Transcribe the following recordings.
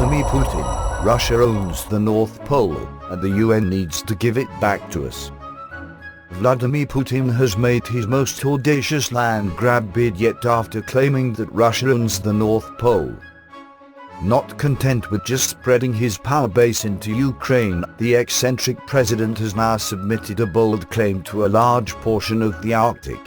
Vladimir Putin, Russia owns the North Pole, and the UN needs to give it back to us. Vladimir Putin has made his most audacious land grab bid yet after claiming that Russia owns the North Pole. Not content with just spreading his power base into Ukraine, the eccentric president has now submitted a bold claim to a large portion of the Arctic.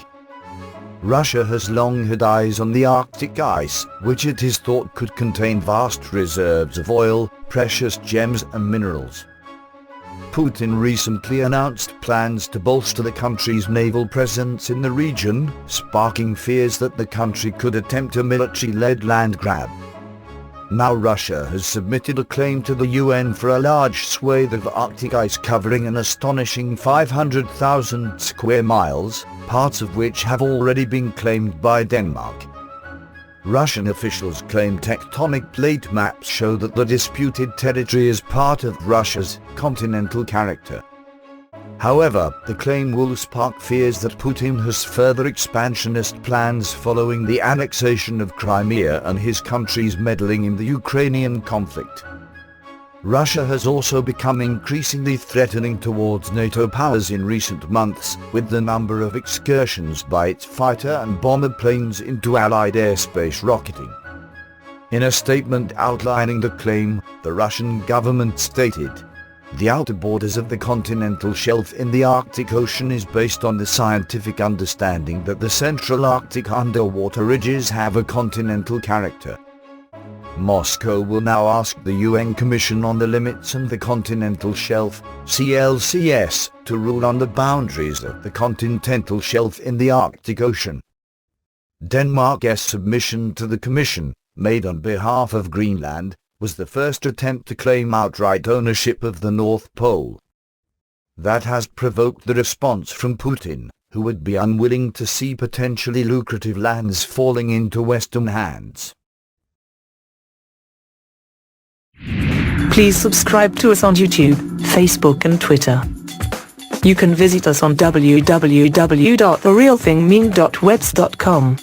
Russia has long had eyes on the Arctic ice, which it is thought could contain vast reserves of oil, precious gems and minerals. Putin recently announced plans to bolster the country's naval presence in the region, sparking fears that the country could attempt a military-led land grab. Now Russia has submitted a claim to the UN for a large swathe of Arctic ice covering an astonishing 500,000 square miles, parts of which have already been claimed by Denmark. Russian officials claim tectonic plate maps show that the disputed territory is part of Russia's continental character. However, the claim will spark fears that Putin has further expansionist plans following the annexation of Crimea and his country's meddling in the Ukrainian conflict. Russia has also become increasingly threatening towards NATO powers in recent months, with the number of excursions by its fighter and bomber planes into Allied airspace rocketing. In a statement outlining the claim, the Russian government stated, "The outer borders of the continental shelf in the Arctic Ocean is based on the scientific understanding that the central Arctic underwater ridges have a continental character. Moscow will now ask the UN Commission on the Limits and the Continental Shelf, CLCS, to rule on the boundaries of the continental shelf in the Arctic Ocean." Denmark's submission to the Commission, made on behalf of Greenland, was the first attempt to claim outright ownership of the North Pole. That has provoked the response from Putin, who would be unwilling to see potentially lucrative lands falling into Western hands. Please subscribe to us on YouTube, Facebook and Twitter. You can visit us on www.therealthingming.webs.com.